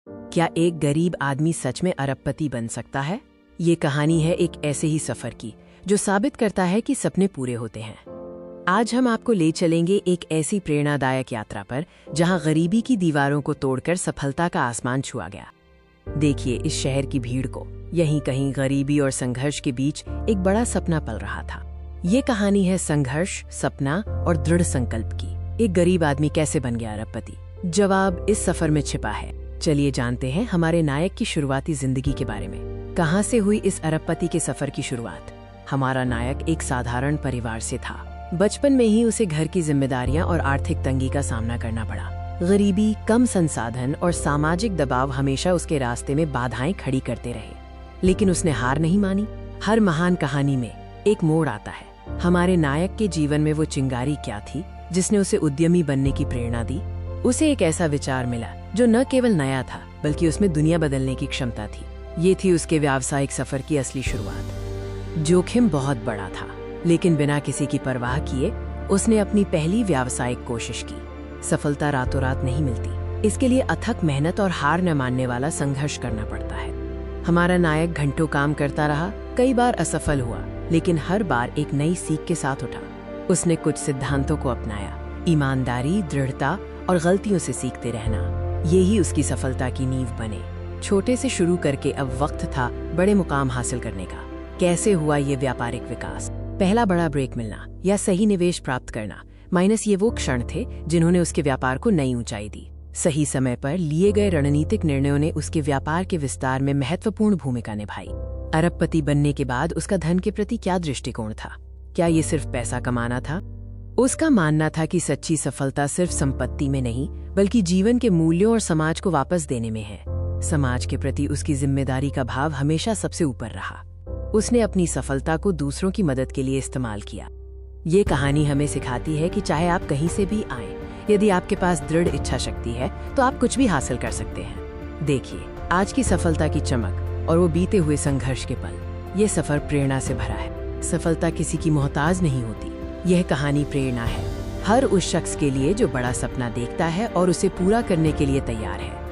क्या एक गरीब आदमी सच में अरबपति बन सकता है? ये कहानी है एक ऐसे ही सफर की जो साबित करता है कि सपने पूरे होते हैं। आज हम आपको ले चलेंगे एक ऐसी प्रेरणादायक यात्रा पर जहां गरीबी की दीवारों को तोड़कर सफलता का आसमान छुआ गया। देखिए इस शहर की भीड़ को। यहीं कहीं गरीबी और संघर्ष के बीच एक बड़ा सपना पल रहा था। ये कहानी है संघर्ष, सपना और दृढ़ संकल्प की। एक गरीब आदमी कैसे बन गया अरबपति? जवाब इस सफर में छिपा है। चलिए जानते हैं हमारे नायक की शुरुआती जिंदगी के बारे में। कहां से हुई इस अरबपति के सफर की शुरुआत? हमारा नायक एक साधारण परिवार से था। बचपन में ही उसे घर की जिम्मेदारियां और आर्थिक तंगी का सामना करना पड़ा। गरीबी, कम संसाधन और सामाजिक दबाव हमेशा उसके रास्ते में बाधाएं खड़ी करते रहे, लेकिन उसने हार नहीं मानी। हर महान कहानी में एक मोड़ आता है। हमारे नायक के जीवन में वो चिंगारी क्या थी जिसने उसे उद्यमी बनने की प्रेरणा दी? उसे एक ऐसा विचार मिला जो न केवल नया था बल्कि उसमें दुनिया बदलने की क्षमता थी। ये थी उसके व्यावसायिक सफर की असली शुरुआत। जोखिम बहुत बड़ा था, लेकिन बिना किसी की परवाह किए उसने अपनी पहली व्यावसायिक कोशिश की। सफलता रातों रात नहीं मिलती, इसके लिए अथक मेहनत और हार न मानने वाला संघर्ष करना पड़ता है। हमारा नायक घंटों काम करता रहा, कई बार असफल हुआ, लेकिन हर बार एक नई सीख के साथ उठा। उसने कुछ सिद्धांतों को अपनाया, ईमानदारी, दृढ़ता और गलतियों से सीखते रहना। यही उसकी सफलता की नींव बने। छोटे से शुरू करके अब वक्त था बड़े मुकाम हासिल करने का। कैसे हुआ ये व्यापारिक विकास? पहला बड़ा ब्रेक मिलना या सही निवेश प्राप्त करना माइनस ये वो क्षण थे जिन्होंने उसके व्यापार को नई ऊंचाई दी। सही समय पर लिए गए रणनीतिक निर्णयों ने उसके व्यापार के विस्तार में महत्वपूर्ण भूमिका निभाई। अरबपति बनने के बाद उसका धन के प्रति क्या दृष्टिकोण था? क्या ये सिर्फ पैसा कमाना था? उसका मानना था कि सच्ची सफलता सिर्फ संपत्ति में नहीं बल्कि जीवन के मूल्यों और समाज को वापस देने में है। समाज के प्रति उसकी जिम्मेदारी का भाव हमेशा सबसे ऊपर रहा। उसने अपनी सफलता को दूसरों की मदद के लिए इस्तेमाल किया। ये कहानी हमें सिखाती है कि चाहे आप कहीं से भी आएं, यदि आपके पास दृढ़ इच्छा शक्ति है तो आप कुछ भी हासिल कर सकते हैं। देखिए आज की सफलता की चमक और वो बीते हुए संघर्ष के पल। ये सफर प्रेरणा से भरा है। सफलता किसी की मोहताज नहीं होती। यह कहानी प्रेरणा है हर उस शख्स के लिए जो बड़ा सपना देखता है और उसे पूरा करने के लिए तैयार है।